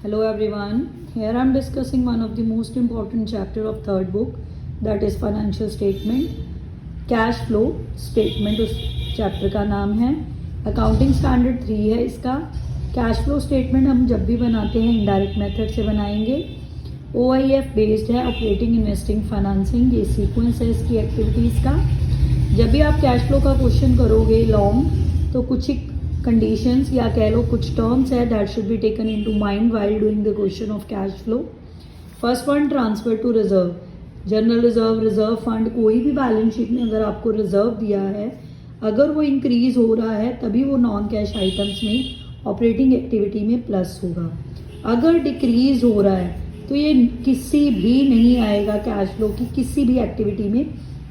Hello everyone. Here I am discussing one of the most important chapter of third book, that is financial statement. Cash flow statement उस chapter का नाम है. Accounting standard 3 है इसका. Cash flow statement हम जब भी बनाते हैं इनडायरेक्ट मेथड से बनाएंगे. OIF बेस्ड है, ऑपरेटिंग इन्वेस्टिंग फाइनेंसिंग. ये सीक्वेंस है इसकी एक्टिविटीज़ का. जब भी आप कैश फ्लो का क्वेश्चन करोगे लॉन्ग, तो कुछ ही कंडीशंस या कह लो कुछ टर्म्स है that should be taken into mind while doing the question of cash flow. First one, transfer to reserve. General reserve, reserve fund, कोई भी बैलेंस शीट में अगर आपको रिजर्व दिया है, अगर वो इंक्रीज हो रहा है तभी वो नॉन कैश आइटम्स में ऑपरेटिंग एक्टिविटी में प्लस होगा. अगर डिक्रीज हो रहा है तो ये किसी भी नहीं आएगा, कैश फ्लो की किसी भी एक्टिविटी में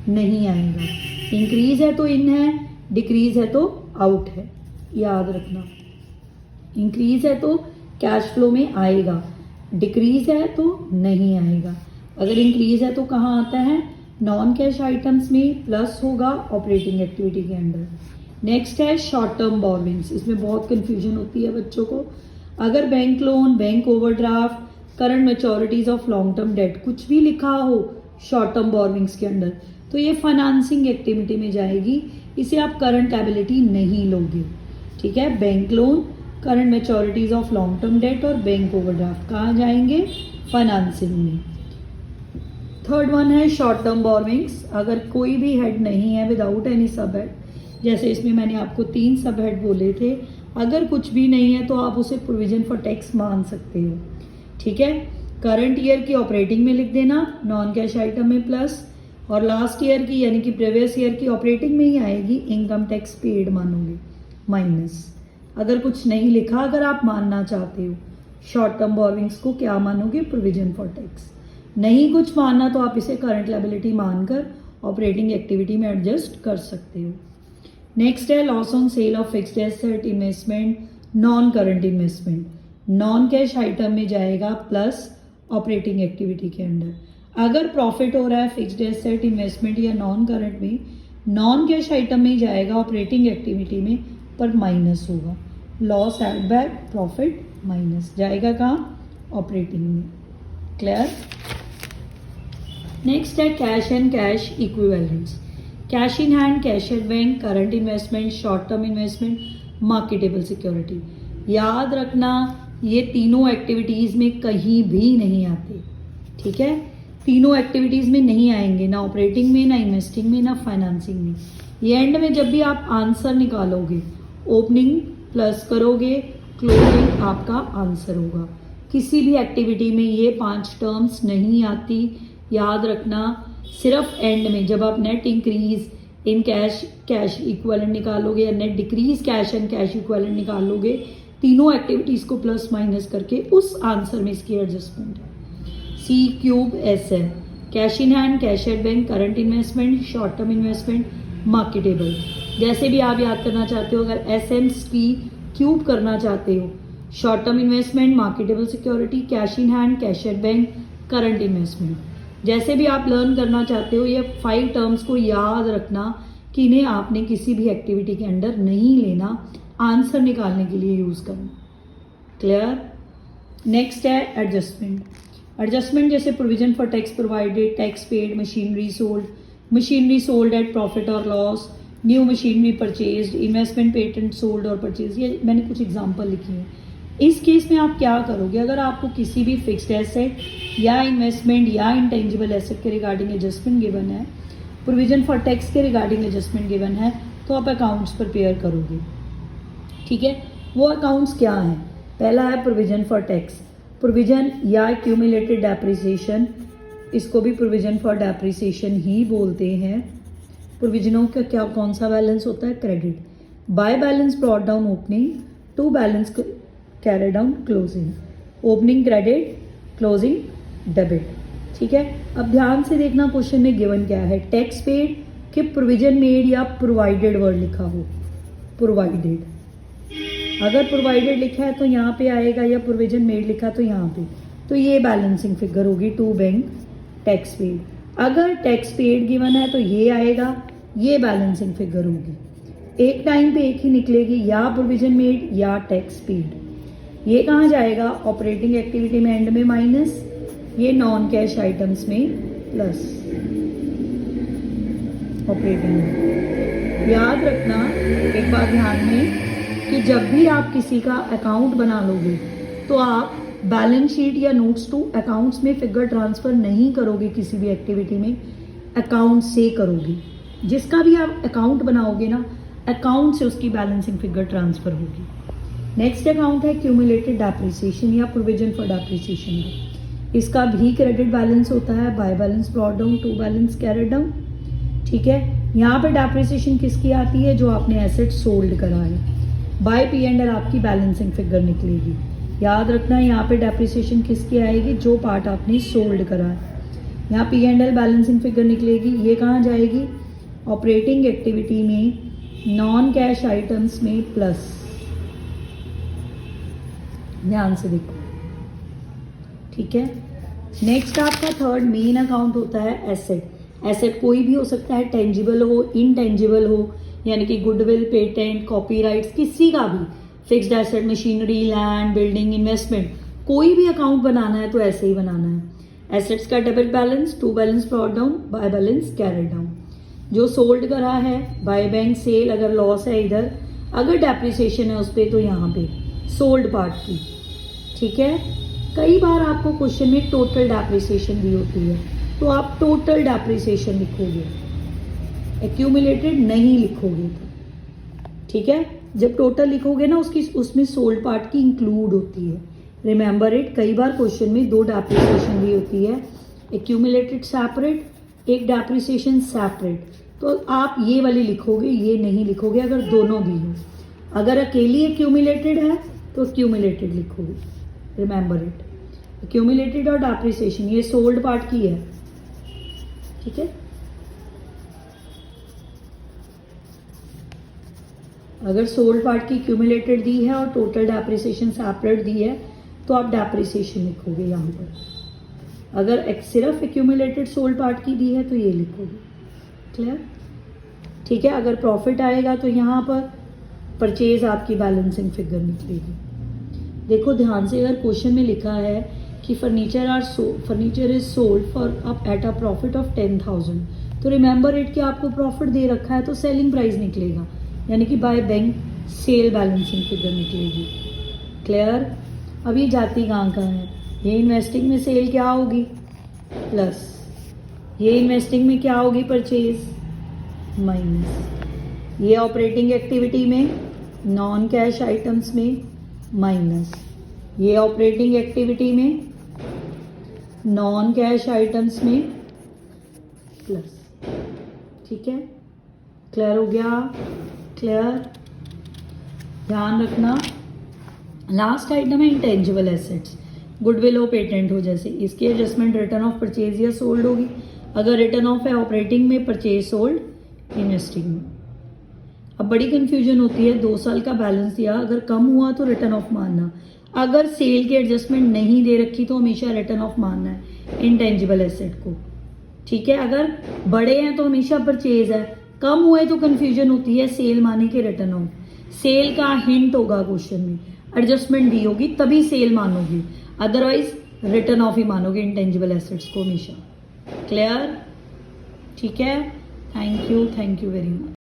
नहीं आएगा. इंक्रीज है तो इन है, डिक्रीज है तो आउट है, याद रखना. इंक्रीज है तो कैश फ्लो में आएगा, डिक्रीज है तो नहीं आएगा. अगर इंक्रीज है तो कहाँ आता है? नॉन कैश आइटम्स में प्लस होगा ऑपरेटिंग एक्टिविटी के अंदर. नेक्स्ट है शॉर्ट टर्म बोरोइंग्स. इसमें बहुत कंफ्यूजन होती है बच्चों को. अगर bank loan, bank overdraft, current मैच्योरिटीज of long term debt कुछ भी लिखा हो शॉर्ट टर्म बोरोइंग्स के अंदर, तो ये फाइनेंसिंग एक्टिविटी में जाएगी. इसे आप करंट एबिलिटी नहीं लोगे. ठीक है, bank loan, current मैच्योरिटीज of long term debt और बैंक ओवरड्राफ्ट कहाँ जाएंगे? फाइनेंसिंग में. थर्ड वन है शॉर्ट टर्म बोरोइंग्स. अगर कोई भी हेड नहीं है, विदाउट एनी सब हेड, जैसे इसमें मैंने आपको 3 सब हेड बोले थे, अगर कुछ भी नहीं है तो आप उसे प्रोविजन फॉर टैक्स मान सकते हो. ठीक है, करंट ईयर की ऑपरेटिंग में लिख देना, नॉन कैश आइटम में प्लस, और लास्ट ईयर की यानी कि प्रीवियस ईयर की ऑपरेटिंग में ही आएगी, इनकम टैक्स पेड मानोगे, माइनस. अगर कुछ नहीं लिखा, अगर आप मानना चाहते हो शॉर्ट टर्म बोरोइंग्स को, क्या मानोगे? Provision for tax. नहीं कुछ मानना तो आप इसे करंट लायबिलिटी मानकर ऑपरेटिंग एक्टिविटी में एडजस्ट कर सकते हो. नेक्स्ट है loss on sale of fixed asset, investment, non current investment. Non cash item में जाएगा प्लस ऑपरेटिंग एक्टिविटी के अंदर. अगर प्रॉफिट हो रहा है फिक्स्ड एसेट, इन्वेस्टमेंट या नॉन करंट में, नॉन कैश आइटम में जाएगा ऑपरेटिंग एक्टिविटी में, पर माइनस होगा. Loss add back, profit minus, जाएगा कहाँ? ऑपरेटिंग में. क्लियर? नेक्स्ट है cash and cash equivalents. Cash in hand, cash at bank, current investment, short term investment, marketable security. याद रखना ये तीनों एक्टिविटीज़ में कहीं भी नहीं आते. ठीक है, तीनों एक्टिविटीज़ में नहीं आएंगे, ना ऑपरेटिंग में, ना इन्वेस्टिंग में, ना फाइनेंसिंग में. ये एंड में जब भी आप आंसर निकालोगे, ओपनिंग प्लस करोगे, क्लोजिंग आपका आंसर होगा. किसी भी एक्टिविटी में ये 5 टर्म्स नहीं आती, याद रखना. सिर्फ एंड में जब आप net increase in cash, cash equivalent निकालोगे, या net decrease cash and cash equivalent निकालोगे, तीनों एक्टिविटीज़ को प्लस माइनस करके उस आंसर में इसकी एडजस्टमेंट है. C3S है, cash in hand, cash at bank, current investment, short term investment, marketable. जैसे भी आप याद करना चाहते हो, अगर SMC3 करना चाहते हो, short term investment, marketable security, cash in hand, cash at bank, current investment. जैसे भी आप लर्न करना चाहते हो, ये 5 टर्म्स को याद रखना कि इन्हें आपने किसी भी एक्टिविटी के अंदर नहीं लेना, आंसर निकालने के लिए यूज़ करना. क्लियर? नेक्स्ट है एडजस्टमेंट. एडजस्टमेंट जैसे provision for tax provided, tax paid, machinery sold at profit और loss, new machinery purchased, investment patent sold और परचेज. ये मैंने कुछ एग्जांपल लिखी है. इस केस में आप क्या करोगे? अगर आपको किसी भी फिक्स्ड एसेट या इन्वेस्टमेंट या इंटेंजिबल एसेट के रिगार्डिंग एडजस्टमेंट गिवन है, प्रोविजन फॉर टैक्स के रिगार्डिंग एडजस्टमेंट गिवन है, तो आप अकाउंट्स प्रिपेयर करोगे. ठीक है, वो अकाउंट्स क्या हैं? पहला है प्रोविजन फॉर टैक्स. प्रोविजन या एक्यूमुलेटेड डेप्रिसिएशन, इसको भी प्रोविजन फॉर डेप्रिसिएशन ही बोलते हैं. प्रोविजनों का क्या कौन सा बैलेंस होता है? Credit. By balance brought down opening, to balance carry down closing. Opening credit, closing debit. ठीक है, अब ध्यान से देखना क्वेश्चन में गिवन क्या है. टैक्स पेड के प्रोविजन मेड या प्रोवाइडेड वर्ड लिखा हो, प्रोवाइडेड. अगर प्रोवाइडेड लिखा है तो यहाँ पे आएगा, या प्रोविजन मेड लिखा तो यहाँ पे, तो ये बैलेंसिंग फिगर होगी टू बैंक टैक्स पेड. अगर टैक्स पेड गिवन है तो ये आएगा, ये बैलेंसिंग फिगर होगी. एक टाइम पे एक ही निकलेगी, या प्रोविजन मेड या टैक्स पेड. ये कहाँ जाएगा? ऑपरेटिंग एक्टिविटी में एंड में माइनस, ये नॉन कैश आइटम्स में प्लस ऑपरेटिंग में। याद रखना एक बात ध्यान में कि जब भी आप किसी का अकाउंट बना लोगे तो आप बैलेंस शीट या नोट्स टू अकाउंट्स में फिगर ट्रांसफ़र नहीं करोगे, किसी भी एक्टिविटी में अकाउंट से करोगे। जिसका भी आप अकाउंट बनाओगे ना, अकाउंट से उसकी बैलेंसिंग फिगर ट्रांसफ़र होगी। नेक्स्ट अकाउंट है क्यूमुलेटेड डेप्रिसिएशन या प्रोविजन फॉर डेप्रिसिएशन का। इसका भी क्रेडिट बैलेंस होता है, by balance brought down, to balance carried down. ठीक है, यहाँ पे डेप्रिसिएशन किसकी आती है? जो आपने एसेट सोल्ड करा है। बाय P&L आपकी बैलेंसिंग फिगर निकलेगी। याद रखना यहाँ पे डेप्रिसिएशन किसकी आएगी? जो पार्ट आपने सोल्ड करा है। यहाँ P&L बैलेंसिंग फिगर निकलेगी। ये कहाँ जाएगी? ऑपरेटिंग एक्टिविटी में नॉन कैश आइटम्स में प्लस। ध्यान से देखो, ठीक है। नेक्स्ट आपका थर्ड मेन अकाउंट होता है एसेट। एसेट कोई भी हो सकता है, टेंजिबल हो, इनटेंजिबल हो, यानी कि गुडविल, पेटेंट, कॉपीराइट्स, किसी का भी, fixed asset, machinery, land, building, investment, कोई भी अकाउंट बनाना है तो ऐसे ही बनाना है। एसेट्स का debit balance, to balance brought down, by balance carried down. जो सोल्ड करा है, बाय बैंक सेल, अगर लॉस है इधर, अगर डेप्रिसिएशन है उस पर तो यहाँ पे सोल्ड पार्ट की। ठीक है, कई बार आपको क्वेश्चन में टोटल डेप्रिसिएशन दी होती है तो आप टोटल डेप्रिसिएशन लिखोगे, एक्यूमुलेटेड नहीं लिखोगे। ठीक है, जब टोटल लिखोगे ना उसमें सोल्ड पार्ट की इंक्लूड होती है। रिमेंबर इट, कई बार क्वेश्चन में दो डेप्रिसिएशन दी होती है, एक्यूमुलेटेड सेपरेट, एक डेप्रिसिएशन सेपरेट। तो आप ये वाली लिखोगे, ये नहीं लिखोगे अगर दोनों दी हो। अगर अकेली एक्यूमुलेटेड है तो एक्यूमुलेटेड लिखोगे। रिमेंबर इट, एक्यूमुलेटेड और डेप्रिसिएशन ये सोल्ड पार्ट की है। ठीक है, अगर सोल्ड पार्ट की एक्यूमुलेटेड दी है और टोटल डेप्रिसिएशन सेपरेट दी है तो आप डेप्रिसिएशन लिखोगे यहाँ पर। अगर सिर्फ एक्यूमुलेटेड सोल्ड पार्ट की दी है तो ये लिखोगे। क्लियर? ठीक है, अगर प्रॉफिट आएगा तो यहाँ पर परचेज आपकी बैलेंसिंग फिगर निकलेगी। देखो ध्यान से, अगर क्वेश्चन में लिखा है कि furniture is sold for at a profit of 10,000, तो रिमेंबर इट कि आपको प्रॉफिट दे रखा है तो सेलिंग प्राइस निकलेगा, यानी कि by bank sale balancing figure निकलेगी। क्लियर? अब ये जाती कहाँ है? ये इन्वेस्टिंग में सेल क्या होगी? प्लस। ये इन्वेस्टिंग में क्या होगी? Purchase, minus. ये ऑपरेटिंग एक्टिविटी में नॉन कैश आइटम्स में माइनस। ये ऑपरेटिंग एक्टिविटी में नॉन कैश आइटम्स में प्लस। ठीक है, क्लियर हो गया? क्लियर? ध्यान रखना, लास्ट आइटम है इंटेंजिबल एसेट्स। गुडविल हो, पेटेंट हो, जैसे इसकी एडजस्टमेंट रिटर्न ऑफ परचेज या सोल्ड होगी। अगर रिटर्न ऑफ है ऑपरेटिंग में, परचेज सोल्ड इन्वेस्टिंग में। अब बड़ी कंफ्यूजन होती है, 2 साल का बैलेंस दिया, अगर कम हुआ तो रिटर्न ऑफ मानना, अगर सेल की एडजस्टमेंट नहीं दे रखी तो हमेशा रिटर्न ऑफ मानना है इंटेंजिबल एसेट को। ठीक है, अगर बड़े हैं तो हमेशा परचेज है, कम हुए तो कंफ्यूजन होती है सेल माने के रिटर्न ऑफ। सेल का हिंट होगा क्वेश्चन में, एडजस्टमेंट दी होगी तभी सेल मानोगे, अदरवाइज रिटर्न ऑफ ही मानोगे इंटेंजिबल एसेट्स को हमेशा। क्लियर? ठीक है, थैंक यू वेरी मच।